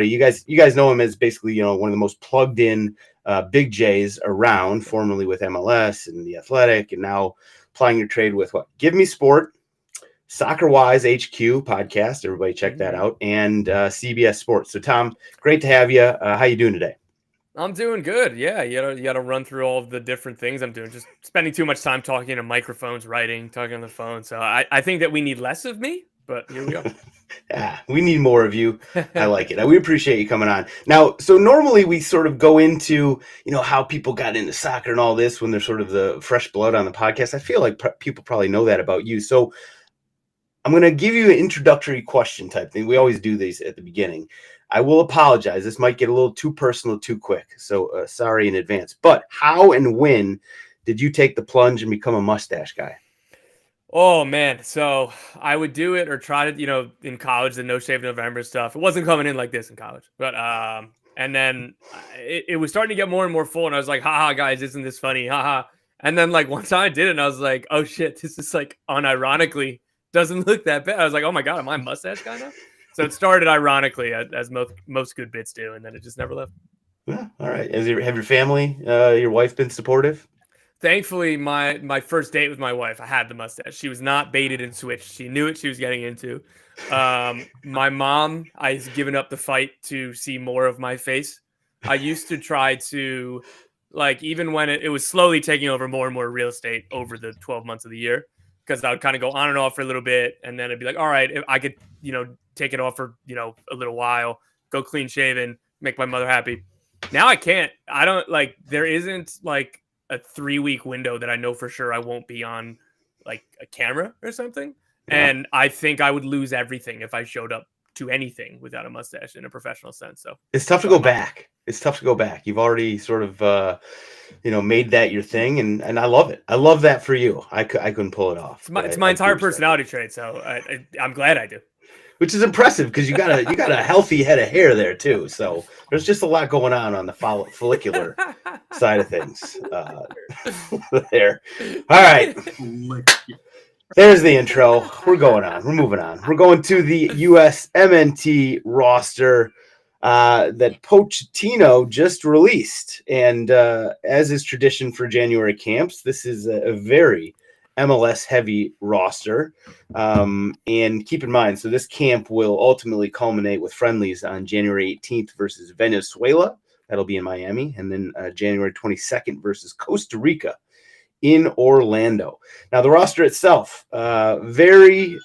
You guys know him as basically, one of the most plugged in big J's around, formerly with MLS and The Athletic, and now plying your trade with what? GiveMeSport, SoccerwiseHQ podcast. Everybody check that out, and CBS Sports. So Tom, great to have you. How you doing today? I'm doing good. Yeah, you gotta run through all of the different things I'm doing. Just spending too much time talking to microphones, writing, talking on the phone. So I think that we need less of me, but here we go. Yeah, we need more of you. I like it. We appreciate you coming on. Now, so normally we sort of go into, how people got into soccer and all this when they're sort of the fresh blood on the podcast. I feel like people probably know that about you. So I'm going to give you an introductory question type thing. We always do these at the beginning. I will apologize. This might get a little too personal too quick. So sorry in advance. But how and when did you take the plunge and become a mustache guy? Oh, man. So I would do it or try to, in college, the No Shave November stuff. It wasn't coming in like this in college. But and then it was starting to get more and more full. And I was like, haha, guys, isn't this funny? Haha. And then like one time I did it and I was like, oh, shit, this is like unironically doesn't look that bad. I was like, oh, my God, am I a mustache guy now? So it started ironically, as most good bits do. And then it just never left. Yeah, all right. Have your family, your wife been supportive? Thankfully, my first date with my wife, I had the mustache. She was not baited and switched. She knew what she was getting into. My mom, I've given up the fight to see more of my face. I used to try to, even when it was slowly taking over more and more real estate over the 12 months of the year, because I would kind of go on and off for a little bit, and then it'd be like, all right, if I could, take it off for, a little while, go clean shaven, make my mother happy. Now I can't. I don't there isn't a 3-week window that I know for sure I won't be on a camera or something. Yeah. And I think I would lose everything if I showed up to anything without a mustache in a professional sense. So it's tough to go back. It's tough to go back. You've already sort of, made that your thing. And I love it. I love that for you. I couldn't pull it off. It's my entire personality trait. So I'm glad I do. Which is impressive because you got a healthy head of hair there too. So there's just a lot going on the follicular side of things there. All right, there's the intro. We're going on. We're moving on. We're going to the USMNT roster that Pochettino just released, and as is tradition for January camps, this is a very MLS-heavy roster. And keep in mind, so this camp will ultimately culminate with friendlies on January 18th versus Venezuela. That'll be in Miami. And then January 22nd versus Costa Rica in Orlando. Now, the roster itself, it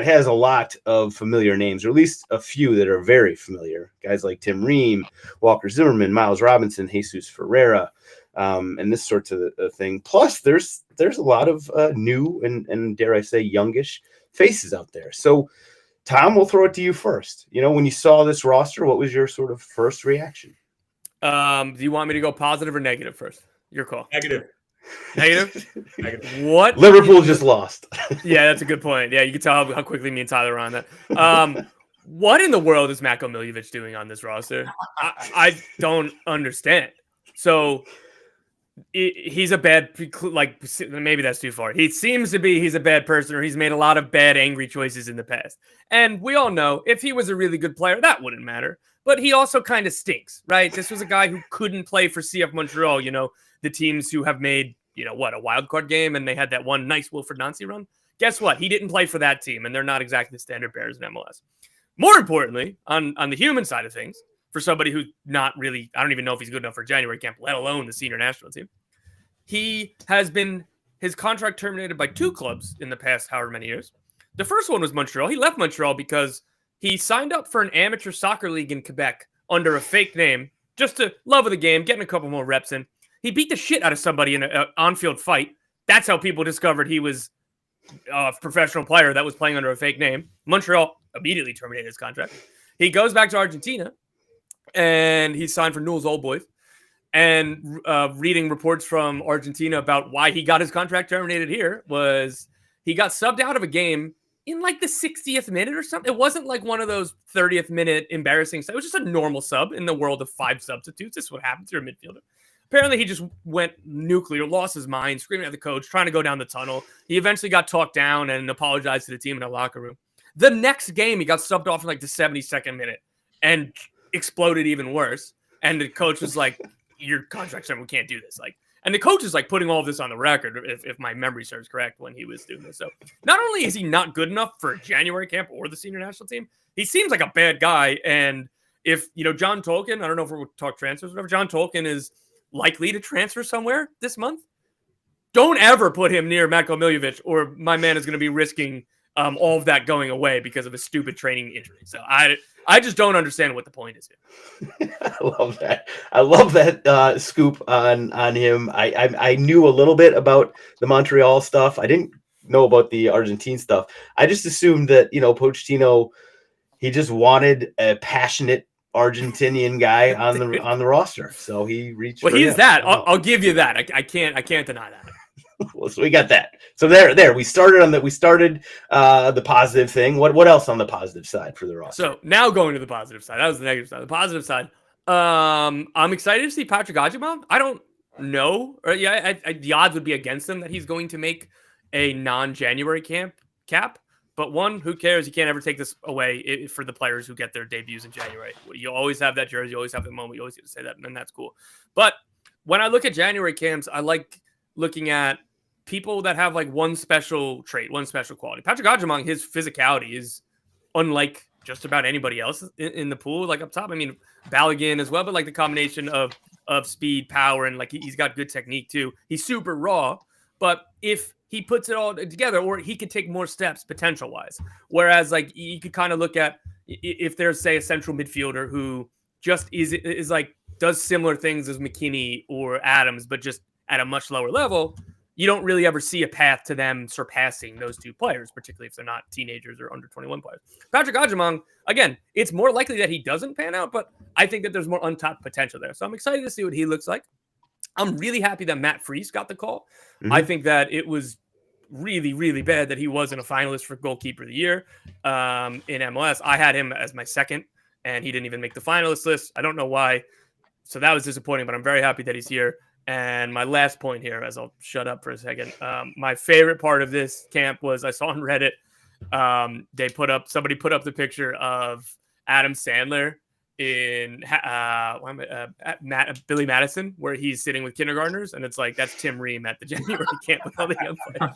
has a lot of familiar names, or at least a few that are very familiar. Guys like Tim Ream, Walker Zimmerman, Miles Robinson, Jesus Ferreira, and this sort of thing. Plus, there's a lot of new and dare I say youngish faces out there. So, Tom, we'll throw it to you first. When you saw this roster, what was your sort of first reaction? Do you want me to go positive or negative first? Your call. Negative. What? Liverpool just lost. Yeah, that's a good point. Yeah, you can tell how quickly me and Tyler are on that. What in the world is Matko Miljevic doing on this roster? I don't understand. So he's a bad, maybe that's too far. He's a bad person, or he's made a lot of bad, angry choices in the past. And we all know if he was a really good player, that wouldn't matter. But he also kind of stinks, right? This was a guy who couldn't play for CF Montreal, the teams who have made, a wild card game, and they had that one nice Wilfred Nancy run. Guess what? He didn't play for that team, and they're not exactly the standard bearers in MLS. More importantly, on the human side of things, for somebody who's not really, I don't even know if he's good enough for January camp, let alone the senior national team. He has been, his contract terminated by 2 clubs in the past however many years. The first one was Montreal. He left Montreal because he signed up for an amateur soccer league in Quebec under a fake name, just to love of the game, getting a couple more reps in. He beat the shit out of somebody in an on-field fight. That's how people discovered he was a professional player that was playing under a fake name. Montreal immediately terminated his contract. He goes back to Argentina, and he signed for Newell's Old Boys. And reading reports from Argentina about why he got his contract terminated here was he got subbed out of a game in the 60th minute or something. It wasn't like one of those 30th minute embarrassing stuff. It was just a normal sub in the world of 5 substitutes. This is what happens to a midfielder. Apparently, he just went nuclear, lost his mind, screaming at the coach, trying to go down the tunnel. He eventually got talked down and apologized to the team in the locker room. The next game, he got subbed off in the 72nd minute and exploded even worse. And the coach was like, your contract's done, we can't do this. Like, and the coach is like putting all of this on the record, if my memory serves correct, when he was doing this. So not only is he not good enough for a January camp or the senior national team, he seems like a bad guy. And if, John Tolkien, I don't know if we'll talk transfers or whatever, John Tolkien is likely to transfer somewhere this month, don't ever put him near Matko Miljevic, or my man is going to be risking all of that going away because of a stupid training injury. So I just don't understand what the point is here. I love that. I love that scoop on him. I knew a little bit about the Montreal stuff. I didn't know about the Argentine stuff. I just assumed that, Pochettino, he just wanted a passionate Argentinian guy on the roster. So he reached. Well, he's that. I'll give you that. I can't deny that. Well, so we got that. So there. We started on that. We started the positive thing. What else on the positive side for the roster? So now going to the positive side. That was the negative side. The positive side. I'm excited to see Patrick Ajimon. I don't know. The odds would be against him that he's going to make a non-January cap. But one, who cares? You can't ever take this away for the players who get their debuts in January. You always have that jersey. You always have the moment. You always get to say that, and that's cool. But when I look at January camps, I like looking at people that have like one special trait, one special quality. Patrick Ajimon, his physicality is unlike just about anybody else in the pool. Like up top, I mean, Balogun as well, but like the combination of speed, power, and like he's got good technique too. He's super raw, but if he puts it all together, or he could take more steps potential wise. Whereas like you could kind of look at if there's, say, a central midfielder who just is like does similar things as McKinney or Adams, but just at a much lower level, you don't really ever see a path to them surpassing those two players, particularly if they're not teenagers or under 21 players. Patrick Ajimon, again, it's more likely that he doesn't pan out, but I think that there's more untapped potential there. So I'm excited to see what he looks like. I'm really happy that Matt Freese got the call. Mm-hmm. I think that it was really, really bad that he wasn't a finalist for goalkeeper of the year in MLS. I had him as my second, and he didn't even make the finalist list. I don't know why. So that was disappointing, but I'm very happy that he's here. And my last point here, as I'll shut up for a second, my favorite part of this camp was I saw on Reddit, somebody put up the picture of Adam Sandler in Billy Madison, where he's sitting with kindergartners, and it's like that's Tim Ream at the January camp with all the young players.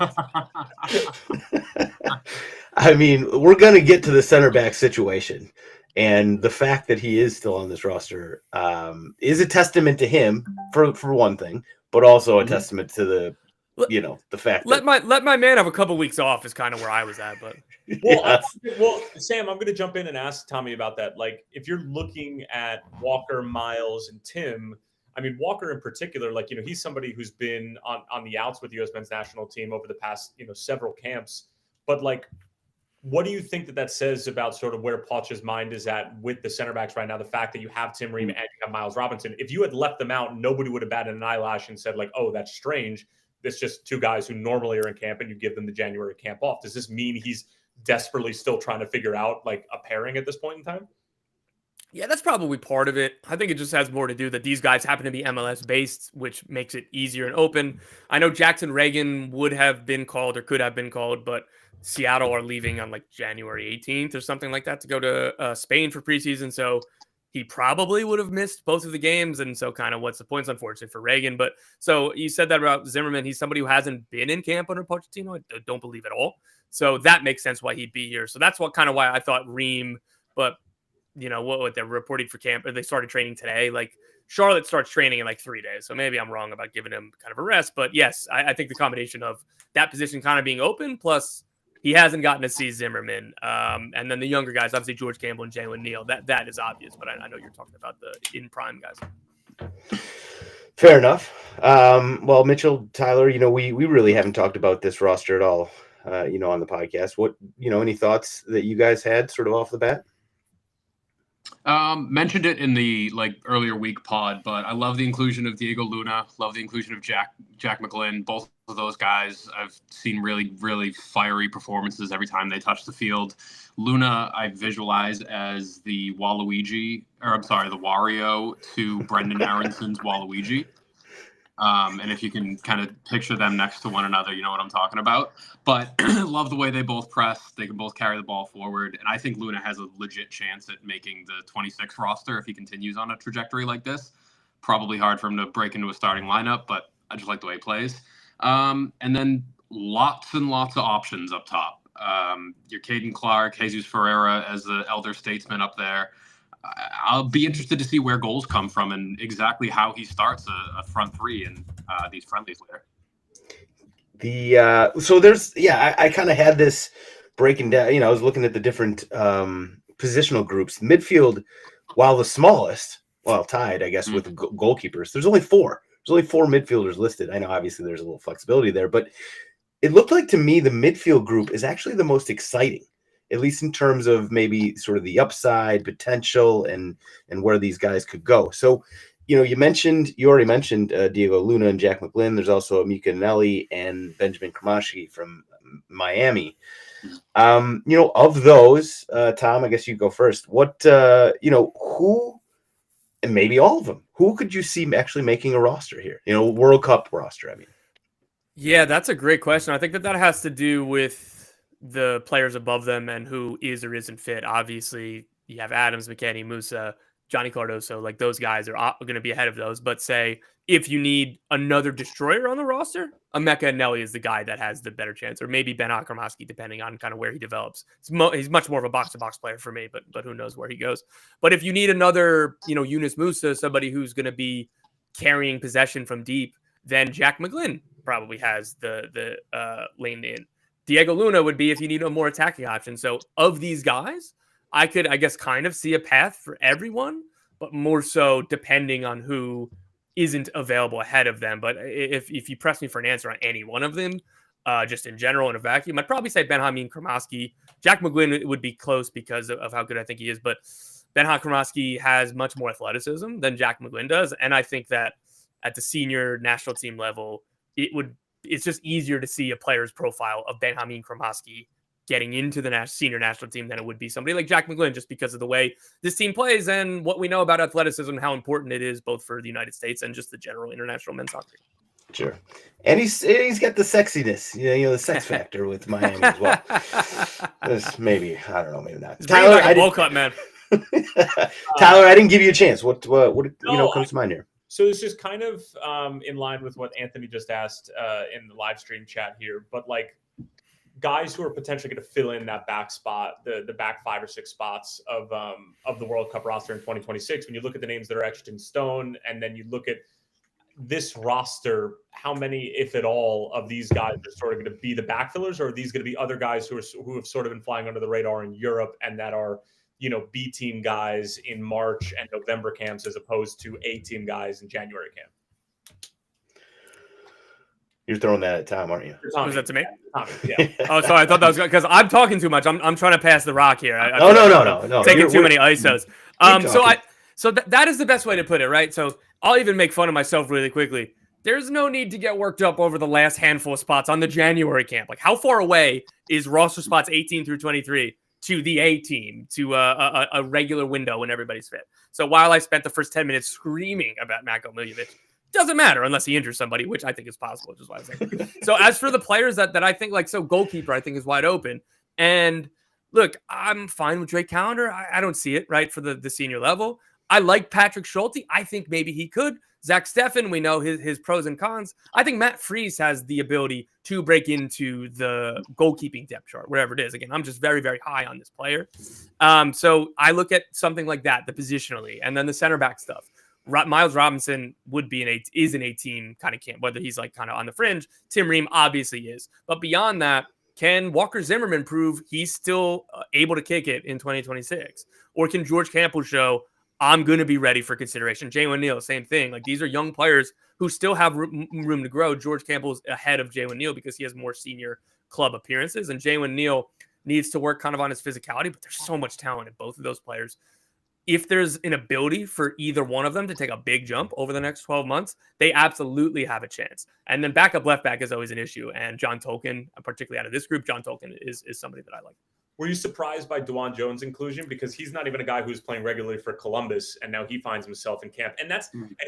I mean, we're gonna get to the center back situation, and the fact that he is still on this roster is a testament to him for one thing, but also a testament to the fact let my man have a couple weeks off is kind of where I was at, but. Well, Sam, I'm going to jump in and ask Tommy about that. Like, if you're looking at Walker, Miles, and Tim, I mean, Walker in particular, like, he's somebody who's been on the outs with the U.S. men's national team over the past, several camps. But, like, what do you think that says about sort of where Poch's mind is at with the center backs right now? The fact that you have Tim Ream and you have Miles Robinson. If you had left them out, nobody would have batted an eyelash and said, like, oh, that's strange. It's just two guys who normally are in camp and you give them the January camp off. Does this mean he's desperately still trying to figure out like a pairing at this point in time? Yeah, that's probably part of it. I think it just has more to do that these guys happen to be MLS based, which makes it easier and open. I know Jackson Reagan would have been called or could have been called, but Seattle are leaving on like January 18th or something like that to go to Spain for preseason. So he probably would have missed both of the games. And so kind of what's the point? Unfortunate for Reagan. But so you said that about Zimmerman. He's somebody who hasn't been in camp under Pochettino. I don't believe at all. So that makes sense why he'd be here. So that's why I thought Ream, but what they're reporting for camp, or they started training today. Like Charlotte starts training in like 3 days. So maybe I'm wrong about giving him kind of a rest, but yes, I think the combination of that position kind of being open, plus he hasn't gotten to see Zimmerman. And then the younger guys, obviously George Campbell and Jalen Neal, that is obvious, but I know you're talking about the in prime guys. Fair enough. Well, Mitchell, Tyler, we really haven't talked about this roster at all. On the podcast, what, any thoughts that you guys had sort of off the bat? Mentioned it in the earlier week pod, but I love the inclusion of Diego Luna. Love the inclusion of Jack McGlynn. Both of those guys, I've seen really, really fiery performances every time they touch the field. Luna, I visualize as the Wario to Brendan Aronson's Waluigi. And if you can kind of picture them next to one another, you know what I'm talking about. But love the way they both press. They can both carry the ball forward. And I think Luna has a legit chance at making the 26 roster if he continues on a trajectory like this. Probably hard for him to break into a starting lineup, but I just like the way he plays. And then lots and lots of options up top. Your Caden Clark, Jesus Ferreira as the elder statesman up there. I'll be interested to see where goals come from and exactly how he starts a front three in these friendlies later. So there's I kind of had this breaking down. I was looking at the different positional groups. Midfield, while the smallest, tied, I guess, with the goalkeepers. There's only 4. There's only 4 midfielders listed. I know obviously there's a little flexibility there, but it looked like to me the midfield group is actually the most exciting, at least in terms of maybe sort of the upside potential and where these guys could go. So, you already mentioned Diego Luna and Jack McGlynn. There's also Mika Nelly and Benjamin Kramashi from Miami. Of those, Tom, I guess you go first. What, who, and maybe all of them, who could you see actually making a roster here? World Cup roster, I mean. Yeah, that's a great question. I think that has to do with the players above them and who is or isn't fit. Obviously, you have Adams, McKennie, Musa, Johnny Cardoso. Like, those guys are going to be ahead of those. But say if you need another destroyer on the roster, Emeka Nelly is the guy that has the better chance, or maybe Ben Akramowski, depending on kind of where he develops. He's much more of a box-to-box player for me, but who knows where he goes. But if you need another, Yunus Musa, somebody who's going to be carrying possession from deep, then Jack McGlynn probably has the lane in. Diego Luna would be if you need a more attacking option. So of these guys, I could, I guess, kind of see a path for everyone, but more so depending on who isn't available ahead of them. But if you press me for an answer on any one of them, just in general in a vacuum, I'd probably say Benjamin Kramaski. Jack McGlynn would be close because of how good I think he is, but Benjamin Kramaski has much more athleticism than Jack McGlynn does, and I think that at the senior national team level, it's just easier to see a player's profile of Benjamin Kramaski getting into the senior national team than it would be somebody like Jack McGlynn, just because of the way this team plays and what we know about athleticism and how important it is both for the United States and just the general international men's soccer. Sure. And he's got the sexiness, the sex factor with Miami as well. Maybe, I don't know, maybe not. Tyler, I bowl cut, man. Tyler, I didn't give you a chance. What comes to mind here? So it's just kind of in line with what Anthony just asked in the live stream chat here, but like guys who are potentially going to fill in that back spot, the back 5 or 6 spots of the World Cup roster in 2026. When you look at the names that are etched in stone, and then you look at this roster, how many, if at all, of these guys are sort of going to be the backfillers, or are these going to be other guys who have sort of been flying under the radar in Europe and that are, B team guys in March and November camps as opposed to A team guys in January camp? You're throwing that at Tom, aren't you? Was that to me? Tommy, yeah. Oh, sorry. I thought that was because I'm talking too much. I'm trying to pass the rock here. No. Taking too many ISOs. So that is the best way to put it, right? So I'll even make fun of myself really quickly. There's no need to get worked up over the last handful of spots on the January camp. Like, how far away is roster spots 18 through 23 to the A team, to a regular window when everybody's fit? So while I spent the first 10 minutes screaming about Matko Miljevic, doesn't matter unless he injures somebody, which I think is possible, which is why I was saying. So as for the players that I think, like, so goalkeeper, I think is wide open. And look, I'm fine with Drake Callender. I don't see it, right, for the senior level. I like Patrick Schulte. I think maybe he could. Zach Steffen, we know his pros and cons. I think Matt Fries has the ability to break into the goalkeeping depth chart, wherever it is. Again, I'm just very, very high on this player. So I look at something like that, the positionally, and then the center back stuff. Miles Robinson is an 18 kind of camp, whether he's like kind of on the fringe. Tim Ream obviously is. But beyond that, can Walker Zimmerman prove he's still able to kick it in 2026? Or can George Campbell show, I'm going to be ready for consideration? Jaylen Neal, same thing. Like, these are young players who still have room to grow. George Campbell's ahead of Jaylen Neal because he has more senior club appearances. And Jaylen Neal needs to work kind of on his physicality, but there's so much talent in both of those players. If there's an ability for either one of them to take a big jump over the next 12 months, they absolutely have a chance. And then backup left back is always an issue. And John Tolkien, particularly out of this group, John Tolkien is somebody that I like. Were you surprised by Dwan Jones' inclusion? Because he's not even a guy who's playing regularly for Columbus, and now he finds himself in camp. And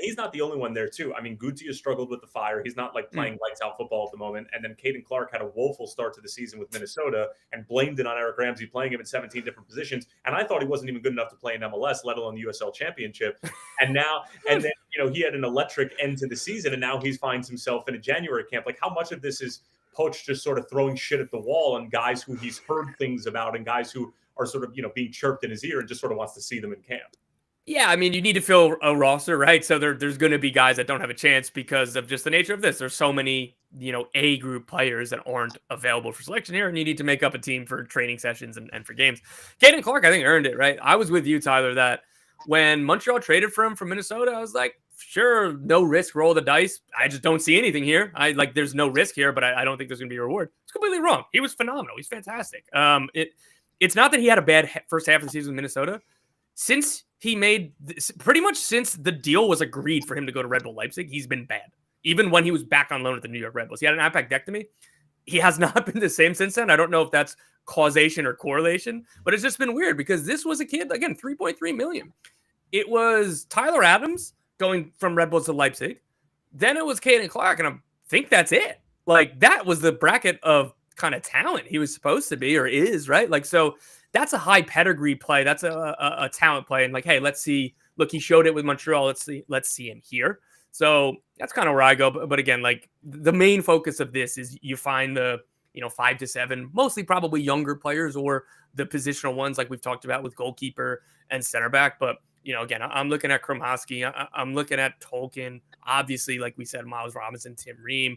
he's not the only one there too. I mean, Guti has struggled with the fire. He's not like playing lights out football at the moment. And then Caden Clark had a woeful start to the season with Minnesota and blamed it on Eric Ramsey playing him in 17 different positions. And I thought he wasn't even good enough to play in MLS, let alone the USL Championship. And then he had an electric end to the season, and now he finds himself in a January camp. Like, how much of this is Poch just sort of throwing shit at the wall and guys who he's heard things about and guys who are sort of, being chirped in his ear and just sort of wants to see them in camp? Yeah, I mean, you need to fill a roster, right? So there's going to be guys that don't have a chance because of just the nature of this. There's so many, A group players that aren't available for selection here, and you need to make up a team for training sessions and for games. Caden Clark, I think, earned it, right? I was with you, Tyler, that when Montreal traded for him from Minnesota, I was like, sure, no risk, roll the dice. I just don't see anything here. There's no risk here, but I don't think there's going to be a reward. It's completely wrong. He was phenomenal. He's fantastic. It's not that he had a bad first half of the season with Minnesota. Since he made pretty much since the deal was agreed for him to go to Red Bull Leipzig, he's been bad. Even when he was back on loan at the New York Red Bulls, he had an appendectomy. He has not been the same since then. I don't know if that's causation or correlation, but it's just been weird because this was a kid, again, $3.3 million. It was Tyler Adams going from Red Bulls to Leipzig. Then it was Caden Clark, and I think that's it. Like, that was the bracket of kind of talent he was supposed to be or is, right? Like, so that's a high pedigree play. That's a talent play. And like, hey, let's see. Look, he showed it with Montreal. Let's see him here. So that's kind of where I go. But again, like, the main focus of this is you find the 5 to 7, mostly probably younger players or the positional ones like we've talked about with goalkeeper and center back. But again, I'm looking at Krumhosky. I'm looking at Tolkien. Obviously, like we said, Miles Robinson, Tim Ream.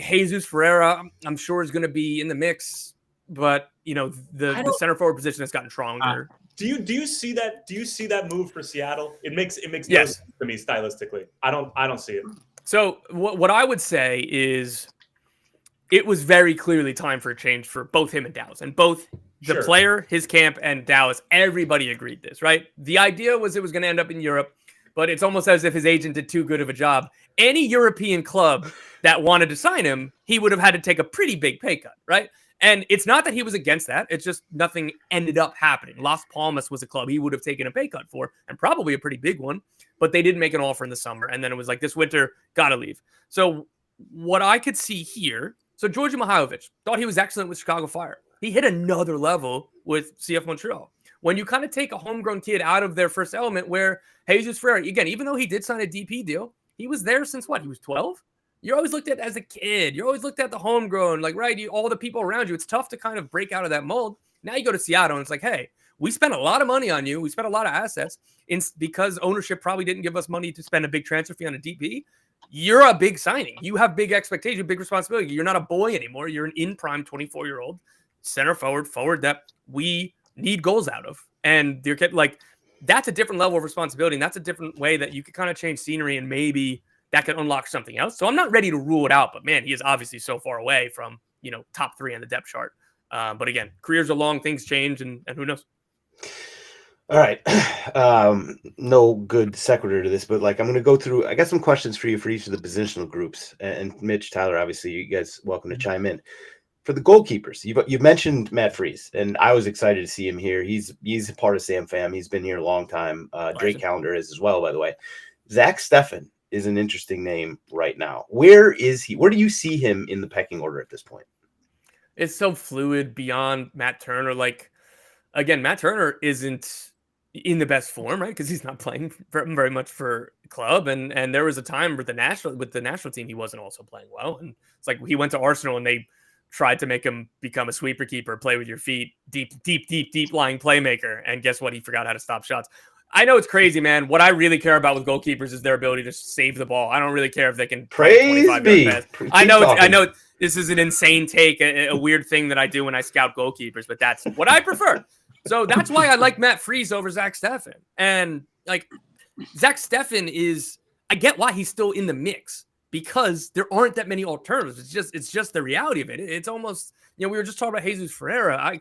Jesus Ferreira, I'm sure, is going to be in the mix. But, the center forward position has gotten stronger. Do you see that? Do you see that move for Seattle? It makes no sense to me stylistically. I don't see it. So what I would say is it was very clearly time for a change for both him and Dallas. And both the player, his camp, and Dallas, everybody agreed this, right? The idea was it was going to end up in Europe, but it's almost as if his agent did too good of a job. Any European club that wanted to sign him, he would have had to take a pretty big pay cut, right? And it's not that he was against that. It's just nothing ended up happening. Las Palmas was a club he would have taken a pay cut for, and probably a pretty big one, but they didn't make an offer in the summer. And then it was like, this winter, got to leave. So what I could see here, so Georgi Mihailovic, thought he was excellent with Chicago Fire. He hit another level with CF Montreal. When you kind of take a homegrown kid out of their first element where Jesus Ferreira, again, even though he did sign a DP deal, he was there since what? He was 12? You're always looked at as a kid. You're always looked at the homegrown, like, right, all the people around you. It's tough to kind of break out of that mold. Now you go to Seattle and it's like, hey, we spent a lot of money on you. We spent a lot of assets because ownership probably didn't give us money to spend a big transfer fee on a DP. You're a big signing. You have big expectations, big responsibility. You're not a boy anymore. You're an in-prime 24-year-old center forward that we need goals out of. And you're like, that's a different level of responsibility. And that's a different way that you could kind of change scenery and maybe that could unlock something else. So I'm not ready to rule it out, but man, he is obviously so far away from, top 3 on the depth chart. But again, careers are long, things change, and who knows? All right. No good sequitur to this, but like, I'm going to go through, I got some questions for you for each of the positional groups, and Mitch, Tyler, obviously you guys welcome to chime in. For the goalkeepers, you've mentioned Matt Freese, and I was excited to see him here. He's a part of Sam Fam. He's been here a long time. Drake Callender is as well, by the way. Zach Steffen is an interesting name right now. Where is he? Where do you see him in the pecking order at this point? It's so fluid beyond Matt Turner. Like, again, Matt Turner isn't in the best form, right? Because he's not playing very much for club. And there was a time with the national team, he wasn't also playing well. And it's like he went to Arsenal and they tried to make him become a sweeper keeper, play with your feet, deep lying playmaker. And guess what? He forgot how to stop shots. I know it's crazy, man. What I really care about with goalkeepers is their ability to save the ball. I don't really care if they can praise me. I know this is an insane take, a weird thing that I do when I scout goalkeepers, but that's what I prefer. So that's why I like Matt Freese over Zach Steffen. And like Zach Steffen I get why he's still in the mix because there aren't that many alternatives. It's just the reality of it. It's almost, we were just talking about Jesus Ferreira.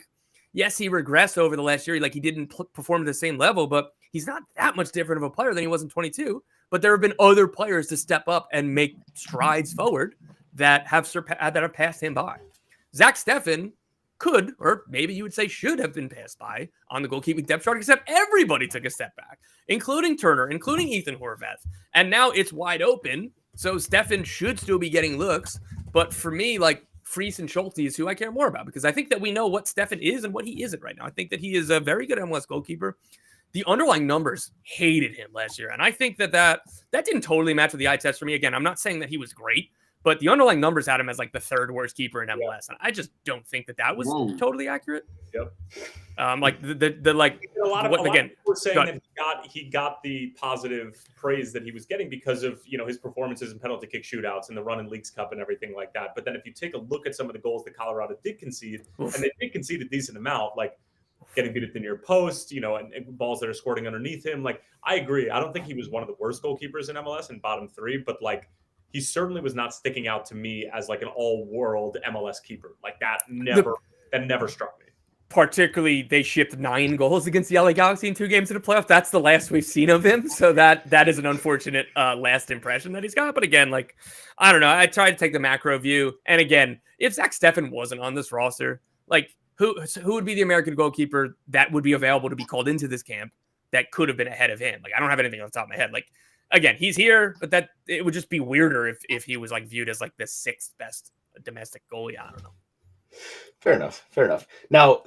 Yes, he regressed over the last year. Like he didn't perform at the same level, but he's not that much different of a player than he was in 22. But there have been other players to step up and make strides forward that have passed him by. Zach Steffen could, or maybe you would say should have been passed by on the goalkeeping depth chart, except everybody took a step back, including Turner, including Ethan Horvath. And now it's wide open. So Stefan should still be getting looks. But for me, like, Fries and Schulte is who I care more about, because I think that we know what Stefan is and what he isn't right now. I think that he is a very good MLS goalkeeper. The underlying numbers hated him last year. And I think that didn't totally match with the eye test for me. Again, I'm not saying that he was great, but the underlying numbers had him as like the third worst keeper in MLS. And I just don't think that was totally accurate. Yep. Like the like a lot of again, people were saying that he got the positive praise that he was getting because of, you know, his performances in penalty kick shootouts and the run in Leagues Cup and everything like that. But then if you take a look at some of the goals that Colorado did concede, and they did concede a decent amount, like getting beat at the near post, you know, and balls that are squirting underneath him. Like, I agree. I don't think he was one of the worst goalkeepers in MLS in bottom three, but like, he certainly was not sticking out to me as like an all-world MLS keeper. Like that never struck me. Particularly, they shipped 9 goals against the LA Galaxy in 2 games in the playoffs. That's the last we've seen of him. So that is an unfortunate last impression that he's got. But again, like, I don't know. I tried to take the macro view. And again, if Zach Steffen wasn't on this roster, like, who would be the American goalkeeper that would be available to be called into this camp that could have been ahead of him? Like, I don't have anything on the top of my head. Like, again, he's here, but that it would just be weirder if he was like viewed as like the 6th best domestic goalie. I don't know. Fair enough. Now,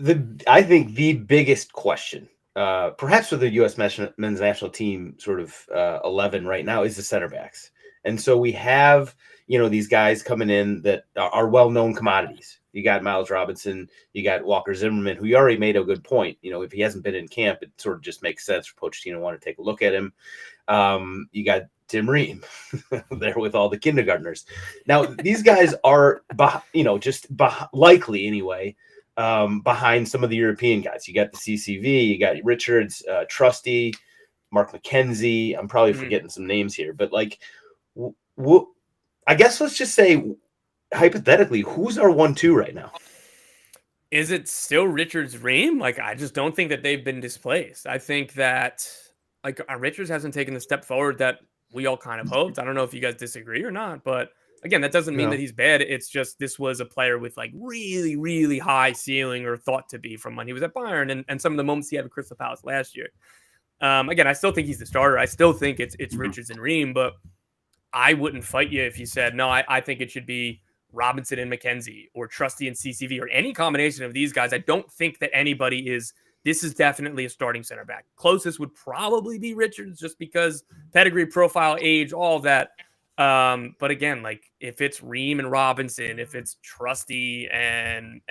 I think the biggest question, perhaps for the U.S. men's national team sort of 11 right now, is the center backs. And so we have, you know, these guys coming in that are well-known commodities. You got Miles Robinson, you got Walker Zimmerman, who you already made a good point. You know, if he hasn't been in camp, it sort of just makes sense for Pochettino to want to take a look at him. You got Tim Ream there with all the kindergartners. Now, these guys are, likely anyway, behind some of the European guys. You got the CCV, you got Richards, Trusty, Mark McKenzie. I'm probably forgetting some names here, but like, I guess let's just say, hypothetically, who's our 1-2 right now? Is it still Richards Ream? Like, I just don't think that they've been displaced. I think that like Richards hasn't taken the step forward that we all kind of hoped. I don't know if you guys disagree or not, but again, that doesn't mean that he's bad. It's just this was a player with like really, really high ceiling, or thought to be, from when he was at Bayern and some of the moments he had with Crystal Palace last year. Again, I still think he's the starter. I still think it's Richards and Ream, but I wouldn't fight you if you said, no, I think it should be Robinson and McKenzie, or Trusty and CCV, or any combination of these guys. I don't think that anybody is. This is definitely a starting center back. Closest would probably be Richards, just because pedigree, profile, age, all of that. But again, like, if it's Ream and Robinson, if it's Trusty and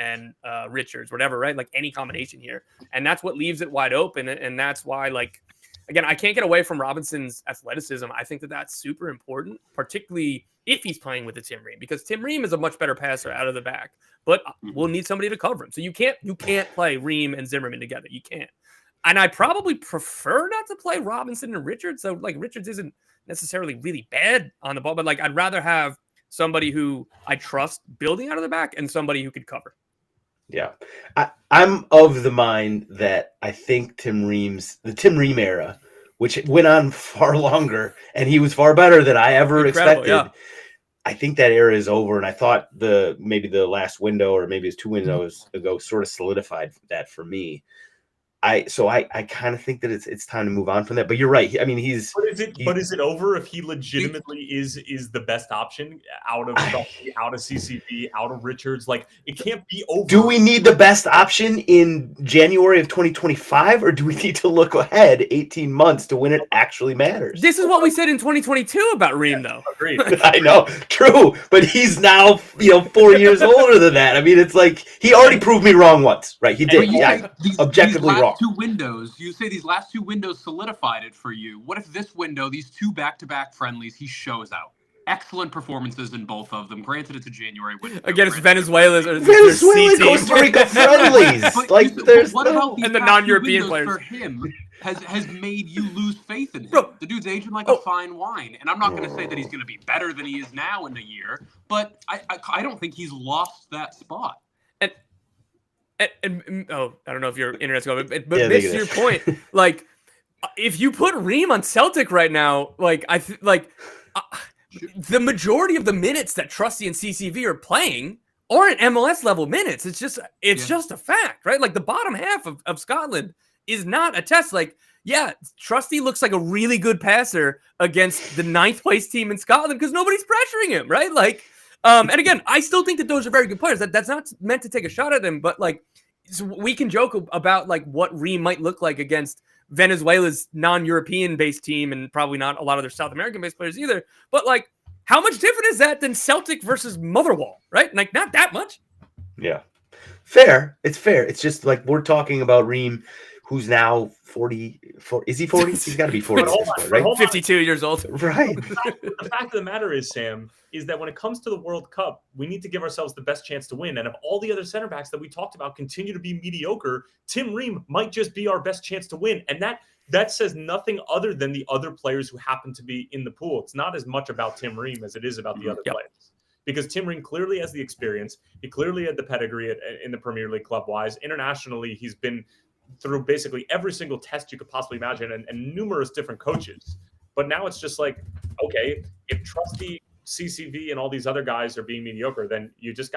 Richards, whatever, right? Like, any combination here. And that's what leaves it wide open. And that's why, like, again, I can't get away from Robinson's athleticism. I think that that's super important, particularly if he's playing with the Tim Ream, because Tim Ream is a much better passer out of the back, but we'll need somebody to cover him. So you can't play Ream and Zimmerman together. You can't. And I probably prefer not to play Robinson and Richards. So like, Richards isn't necessarily really bad on the ball, but like, I'd rather have somebody who I trust building out of the back and somebody who could cover. Yeah. I'm of the mind that I think the Tim Ream era, which went on far longer, and he was far better than I ever expected. Yeah. I think that era is over, and I thought maybe the last window, or maybe it's 2 windows ago, sort of solidified that for me. I kind of think that it's time to move on from that. But you're right. I mean, But is it over if he legitimately is the best option out of CCV, out of Richards? Like, it can't be over. Do we need the best option in January of 2025, or do we need to look ahead 18 months to when it actually matters? This is what we said in 2022 about Ream, though. Agreed. I know, true, but he's now 4 years older than that. I mean, it's like he already proved me wrong once, right? He did. Yeah, objectively wrong. You say these last 2 windows solidified it for you. What if this window, these 2 back-to-back friendlies, he shows out? Excellent performances in both of them. Granted, it's a January window. Against Venezuela, Costa Rica friendlies. What about these and the non-European players for him has made you lose faith in him? Bro, the dude's aging like a fine wine, and I'm not going to say that he's going to be better than he is now in a year, but I don't think he's lost that spot. And I don't know if your internet's going, but this is your point. Like, if you put Ream on Celtic right now, like the majority of the minutes that Trusty and CCV are playing aren't MLS level minutes. It's just a fact, right? Like the bottom half of Scotland is not a test. Like, yeah, Trusty looks like a really good passer against the 9th place team in Scotland because nobody's pressuring him, right? Like, and again, I still think that those are very good players. That's not meant to take a shot at them, but like, so we can joke about like what Ream might look like against Venezuela's non-European based team and probably not a lot of their South American based players either. But like, how much different is that than Celtic versus Motherwell, right? Like, not that much. Yeah. Fair. It's fair. It's just like we're talking about Ream, who's now 40. Is he 40? He's got to be 40 at this point, right? 52 years old. Right. The fact of the matter is, Sam, is that when it comes to the World Cup, we need to give ourselves the best chance to win. And if all the other center backs that we talked about continue to be mediocre, Tim Ream might just be our best chance to win. And that says nothing other than the other players who happen to be in the pool. It's not as much about Tim Ream as it is about the other players. Because Tim Ream clearly has the experience. He clearly had the pedigree in the Premier League club-wise. Internationally, he's been through basically every single test you could possibly imagine and numerous different coaches. But now it's just like, okay, if Trusty, CCV, and all these other guys are being mediocre, then you just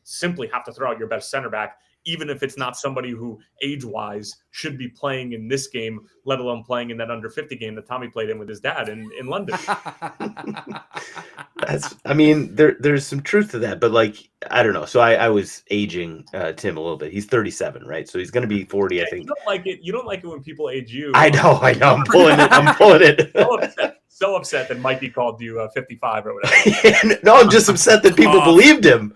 simply have to throw out your best center back, even if it's not somebody who age-wise should be playing in this game, let alone playing in that under 50 game that Tommy played in with his dad in London. There's some truth to that, but like, I don't know. So I was aging Tim a little bit. He's 37, right? So he's going to be 40, yeah, I think. You don't like it when people age you. I know. I'm pulling it. So upset that Mikey called you 55 or whatever. No, I'm just upset that people believed him.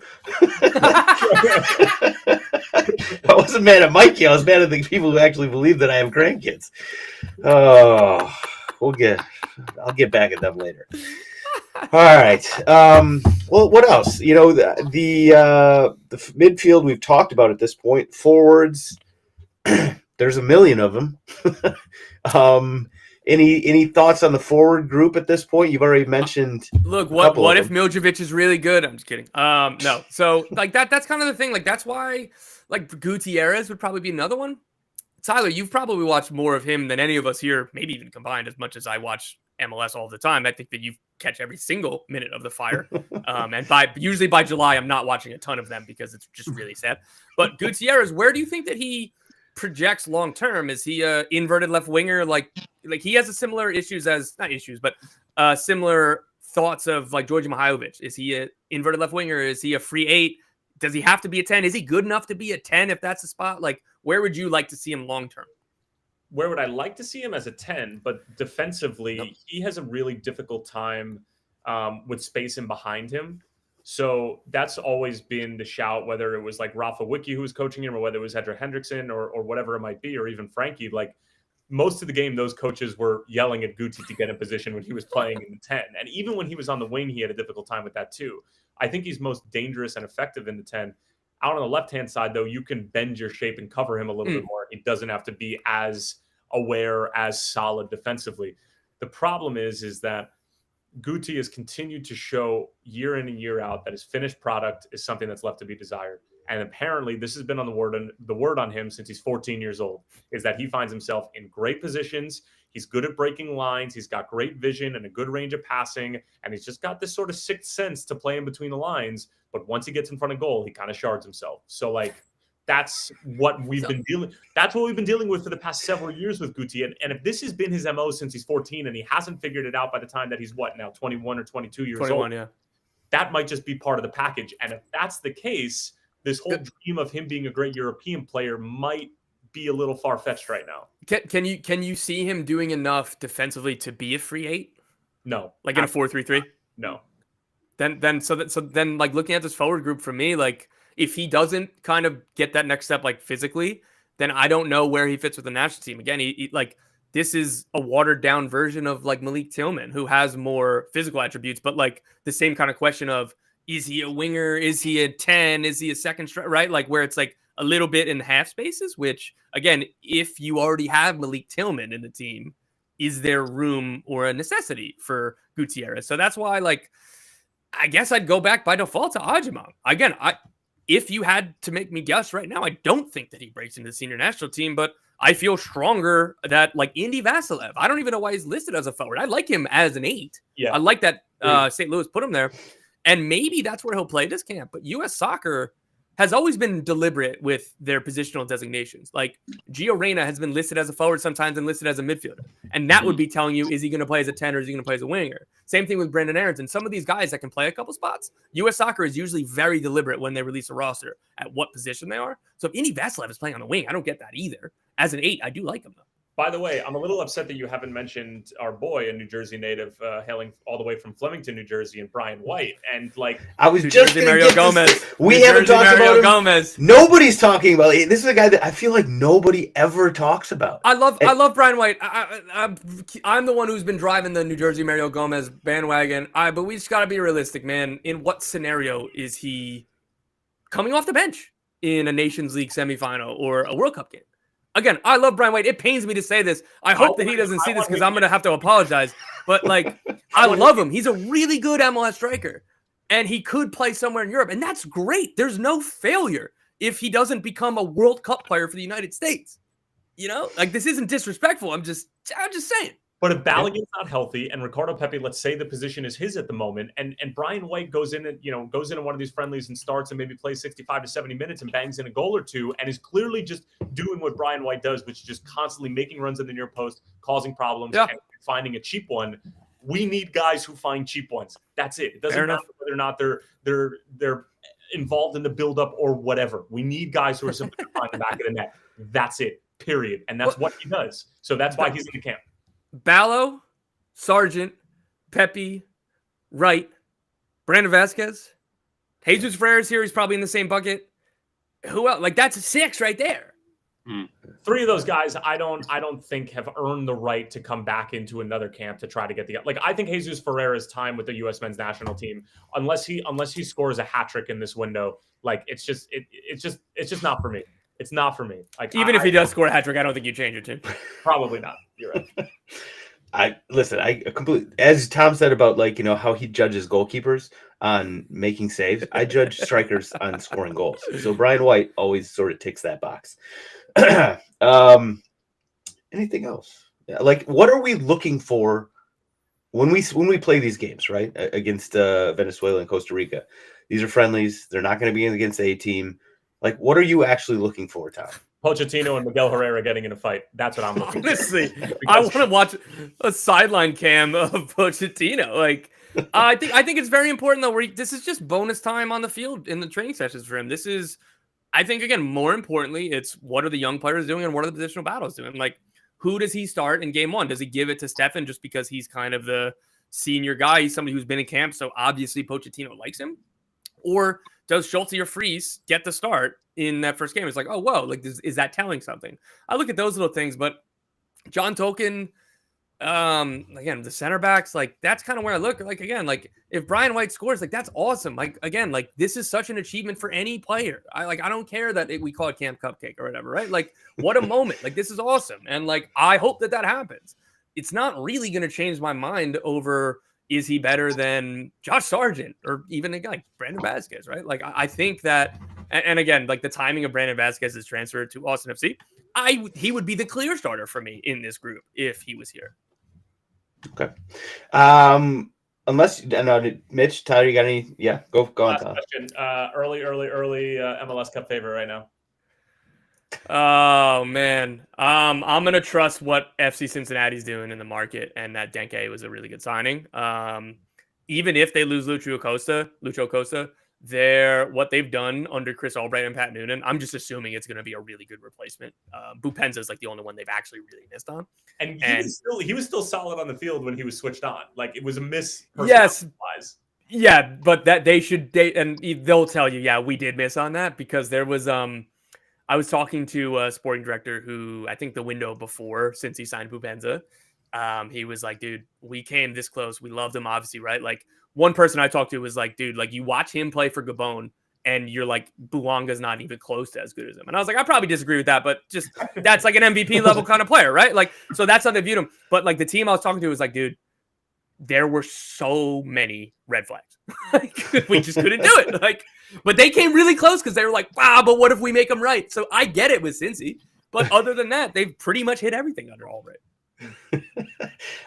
I wasn't mad at Mikey. I was mad at the people who actually believe that I have grandkids. Oh, I'll get back at them later. All right. Well, what else? You know, the midfield we've talked about at this point. Forwards, there's a million of them. Any thoughts on the forward group at this point? You've already mentioned. Look, what if Miljevic is really good? I'm just kidding. No. So like that's kind of the thing. Like that's why like Gutierrez would probably be another one. Tyler, you've probably watched more of him than any of us here, maybe even combined, as much as I watch MLS all the time. I think that you catch every single minute of the Fire. And usually by July, I'm not watching a ton of them because it's just really sad. But Gutierrez, where do you think that he projects long term? Is he a inverted left winger? Like he has a similar similar thoughts of like Georgi Mihailovic. Is he a inverted left winger? Is he a free 8? Does he have to be a 10? Is he good enough to be a 10 if that's the spot? Like, where would you like to see him long term? Where would I like to see him as a 10? But defensively, he has a really difficult time with space in behind him. So that's always been the shout, whether it was like Rafa Wicki who was coaching him or whether it was Hedra Hendrickson or whatever it might be, or even Frankie. Like most of the game, those coaches were yelling at Guti to get in position when he was playing in the 10. And even when he was on the wing, he had a difficult time with that too. I think he's most dangerous and effective in the 10. Out on the left-hand side, though, you can bend your shape and cover him a little bit more. He doesn't have to be as aware, as solid defensively. The problem is that Guti has continued to show year in and year out that his finished product is something that's left to be desired. And apparently this has been on the word on him since he's 14 years old, is that he finds himself in great positions. He's good at breaking lines. He's got great vision and a good range of passing. And he's just got this sort of sixth sense to play in between the lines. But once he gets in front of goal, he kind of shards himself. So like, that's what we've been dealing with for the past several years with Guti. And if this has been his MO since he's 14 and he hasn't figured it out by the time that he's 21 or 22 years old, yeah, that might just be part of the package. And if that's the case, this whole dream of him being a great European player might be a little far-fetched right now. Can you see him doing enough defensively to be a free 8? No. Like in a 4-3-3? No. Then like looking at this forward group for me, like if he doesn't kind of get that next step like physically, then I don't know where he fits with the national team. Again, he like this is a watered down version of like Malik Tillman, who has more physical attributes, but like the same kind of question of, is he a winger? Is he a 10? Is he a second striker? Right? Like where it's like a little bit in the half spaces, which again, if you already have Malik Tillman in the team, is there room or a necessity for Gutierrez? So that's why, like, I guess I'd go back by default to Ajimang. Again, if you had to make me guess right now, I don't think that he breaks into the senior national team, but I feel stronger that like Indy Vasilev, I don't even know why he's listed as a forward. I like him as an 8. Yeah. I like that St. Louis put him there. And maybe that's where he'll play this camp. But U.S. Soccer has always been deliberate with their positional designations. Like Gio Reyna has been listed as a forward sometimes and listed as a midfielder. And that would be telling you, is he going to play as a 10 or is he going to play as a winger? Same thing with Brandon Aarons. And some of these guys that can play a couple spots, U.S. Soccer is usually very deliberate when they release a roster at what position they are. So if Indy Vassilev is playing on the wing, I don't get that either. As an 8, I do like him though. By the way, I'm a little upset that you haven't mentioned our boy, a New Jersey native, hailing all the way from Flemington, New Jersey, and Brian White. And like, I was just going to get Gomez. This. We haven't talked about him. Gomez. Nobody's talking about it. This is a guy that I feel like nobody ever talks about. I love Brian White. I'm the one who's been driving the New Jersey Mario Gomez bandwagon. But we just got to be realistic, man. In what scenario is he coming off the bench in a Nations League semifinal or a World Cup game? Again, I love Brian White. It pains me to say this. I hope that he doesn't see this because I'm going to have to apologize. But, like, I love him. He's a really good MLS striker. And he could play somewhere in Europe. And that's great. There's no failure if he doesn't become a World Cup player for the United States. You know? Like, this isn't disrespectful. I'm just saying. But if Balogun's not healthy and Ricardo Pepi, let's say the position is his at the moment, and Brian White goes in one of these friendlies and starts and maybe plays 65 to 70 minutes and bangs in a goal or two and is clearly just doing what Brian White does, which is just constantly making runs in the near post, causing problems, and finding a cheap one. We need guys who find cheap ones. That's it. It doesn't matter whether or not they're involved in the buildup or whatever. We need guys who are simply going to find the back of the net. That's it. Period. And that's what he does. So that's why he's in the camp. Ballo, Sargent, Pepe, Wright, Brandon Vasquez, Jesus Ferreira's here. He's probably in the same bucket. Who else? Like, that's a 6 right there. 3 of those guys, I don't think have earned the right to come back into another camp to try to get I think Jesus Ferreira's time with the U.S. men's national team, unless he scores a hat trick in this window, like it's just not for me. It's not for me. Like, even if he does score a hat trick, I don't think you change your team. Probably not. You're right. I completely, as Tom said about how he judges goalkeepers on making saves. I judge strikers on scoring goals. So Brian White always sort of ticks that box. Anything else? Like, what are we looking for when we play these games, right? Against Venezuela and Costa Rica. These are friendlies. They're not going to be against the A team. Like, what are you actually looking for, Tom? Pochettino and Miguel Herrera getting in a fight. That's what I'm looking for. Honestly, I want to watch a sideline cam of Pochettino. Like, I think it's very important, though. This is just bonus time on the field in the training sessions for him. This is, I think, again, more importantly, it's what are the young players doing and what are the positional battles doing? Like, who does he start in game 1? Does he give it to Stefan just because he's kind of the senior guy? He's somebody who's been in camp, so obviously Pochettino likes him. Or does Schulte or Fries get the start in that first game? It's like, oh, whoa, like, is that telling something? I look at those little things, but John Tolkien, again, the center backs, like, that's kind of where I look. Like, again, like, if Brian White scores, like, that's awesome. Like, again, like, this is such an achievement for any player. I don't care that we call it Camp Cupcake or whatever, right? Like, what a moment. Like, this is awesome. And, like, I hope that happens. It's not really going to change my mind over, is he better than Josh Sargent or even a guy like Brandon Vasquez, right? Like, I think that, and again, like, the timing of Brandon Vasquez's transfer to Austin FC, he would be the clear starter for me in this group if he was here. Okay. Unless, Mitch, Tyler, you got any? Yeah, go on, Tyler. Question. Early MLS Cup favorite right now. Oh, man. I'm going to trust what FC Cincinnati's doing in the market, and that Denke was a really good signing. Even if they lose Lucho Acosta, what they've done under Chris Albright and Pat Noonan, I'm just assuming it's going to be a really good replacement. Bupenza is like the only one they've actually really missed on. And he was still solid on the field when he was switched on. Like, it was a miss. Yes. Yeah, but they'll tell you, yeah, we did miss on that because there was I was talking to a sporting director who, I think the window before, since he signed Bupenza, he was like, dude, we came this close. We loved him, obviously, right? Like, one person I talked to was like, dude, like, you watch him play for Gabon and you're like, Bouanga's not even close to as good as him. And I was like, I probably disagree with that, but just that's like an MVP level kind of player, right? Like, so that's how they viewed him. But like, the team I was talking to was like, dude, there were so many red flags. Like, we just couldn't do it. Like, but they came really close because they were like, wow, but what if we make them right? So I get it with Cincy. But other than that, they've pretty much hit everything under Albright.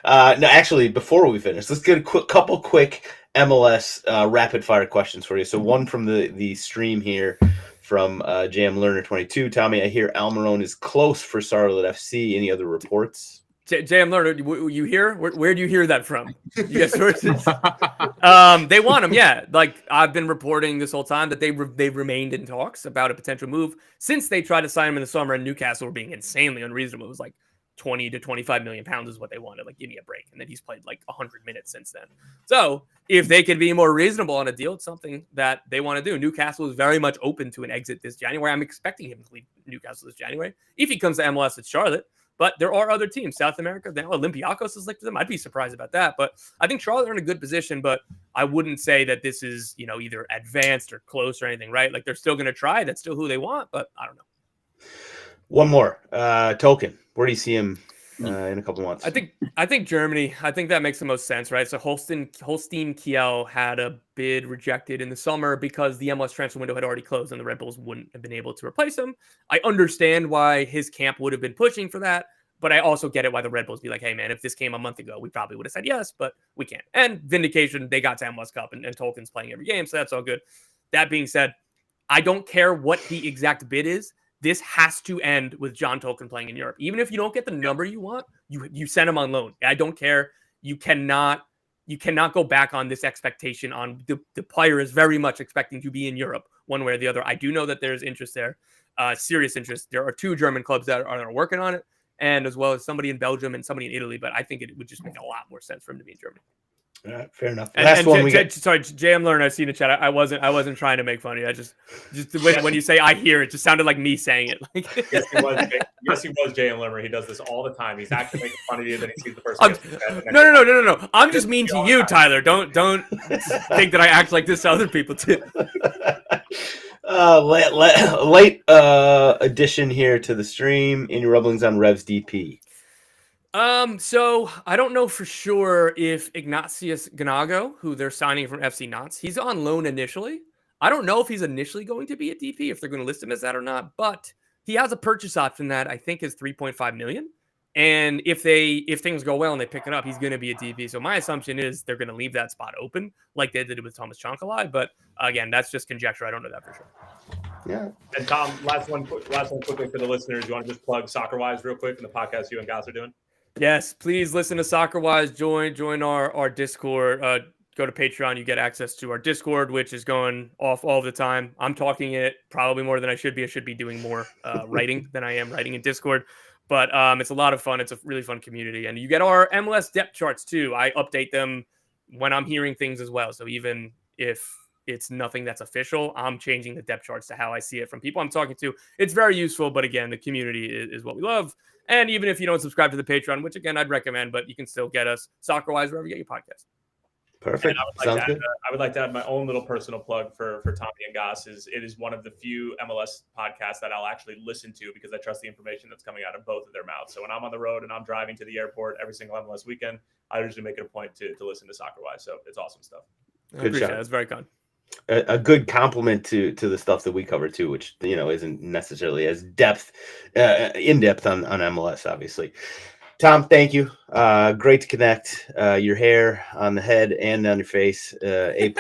No, actually, before we finish, let's get a couple quick MLS rapid fire questions for you. So one from the stream here from JM Learner 22. Tommy, I hear Almiron is close for Charlotte FC. Any other reports? JM Learner, you hear? Where do you hear that from? You get sources? They want him, yeah. Like I've been reporting this whole time that they've remained in talks about a potential move since they tried to sign him in the summer, and Newcastle were being insanely unreasonable. It was like 20 to 25 million pounds is what they wanted. Like, give me a break. And then he's played like 100 minutes since then. So if they could be more reasonable on a deal, it's something that they want to do. Newcastle is very much open to an exit this January. I'm expecting him to leave Newcastle this January. If he comes to MLS, it's Charlotte. But there are other teams, South America. Now Olympiacos is linked to them. I'd be surprised about that. But I think Charlotte are in a good position. But I wouldn't say that this is, either advanced or close or anything, right? Like they're still going to try. That's still who they want. But I don't know. One more. Tolkien. Where do you see him in a couple months? I think Germany. I think that makes the most sense, right? So Holstein Kiel had a bid rejected in the summer because the MLS transfer window had already closed and the Red Bulls wouldn't have been able to replace him. I understand why his camp would have been pushing for that, but I also get it why the Red Bulls be like, hey man, if this came a month ago, we probably would have said yes, but we can't. And vindication, they got to MLS Cup and Tolkien's playing every game, so that's all good. That being said, I don't care what the exact bid is. This has to end with John Tolkien playing in Europe. Even if you don't get the number you want, you send him on loan. I don't care. You cannot go back on this expectation on the player is very much expecting to be in Europe one way or the other. I do know that there's interest there, serious interest. There are 2 German clubs that are working on it, and as well as somebody in Belgium and somebody in Italy. But I think it would just make a lot more sense for him to be in Germany. All right, fair enough. Sorry, JM Learner, I see in the chat. I wasn't trying to make fun of you. I just when you say I hear it, just sounded like me saying it. Yes, he was JM Learner. He does this all the time. He's actually making fun of you, then he sees the person. No. I'm just mean to you, Tyler. Don't think that I act like this to other people too. Late addition here to the stream. Any rumblings on Revs DP? So I don't know for sure if Ignatius Ganago, who they're signing from FC Nantes, he's on loan initially. I don't know if he's initially going to be a DP, if they're going to list him as that or not, but he has a purchase option that I think is 3.5 million. And if things go well and they pick it up, he's going to be a DP. So my assumption is they're going to leave that spot open like they did with Thomas Chonkalai. But again, that's just conjecture. I don't know that for sure. Yeah. And Tom, last one quickly for the listeners. You want to just plug SoccerWise real quick in the podcast you and Goss are doing? Yes, please listen to SoccerWise. Join our Discord. Go to Patreon. You get access to our Discord, which is going off all the time. I'm talking it probably more than I should be. I should be doing more writing than I am writing in Discord. But it's a lot of fun. It's a really fun community. And you get our MLS depth charts, too. I update them when I'm hearing things as well. So even if it's nothing that's official, I'm changing the depth charts to how I see it from people I'm talking to. It's very useful. But again, the community is what we love. And even if you don't subscribe to the Patreon, which again, I'd recommend, but you can still get us SoccerWise wherever you get your podcast. Perfect. I would like to add my own little personal plug for Tommy and Goss. It is one of the few MLS podcasts that I'll actually listen to because I trust the information that's coming out of both of their mouths. So when I'm on the road and I'm driving to the airport every single MLS weekend, I usually make it a point to listen to SoccerWise. So it's awesome stuff. Good job. It's very kind. A good compliment to the stuff that we cover too, which isn't necessarily as in depth on MLS, obviously. Tom, thank you. Great to connect. Your hair on the head and on your face, A+.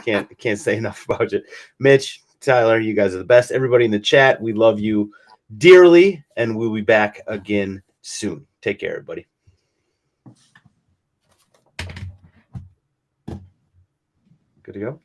Can't say enough about you. Mitch, Tyler, you guys are the best. Everybody in the chat, we love you dearly, and we'll be back again soon. Take care, everybody. Good to go.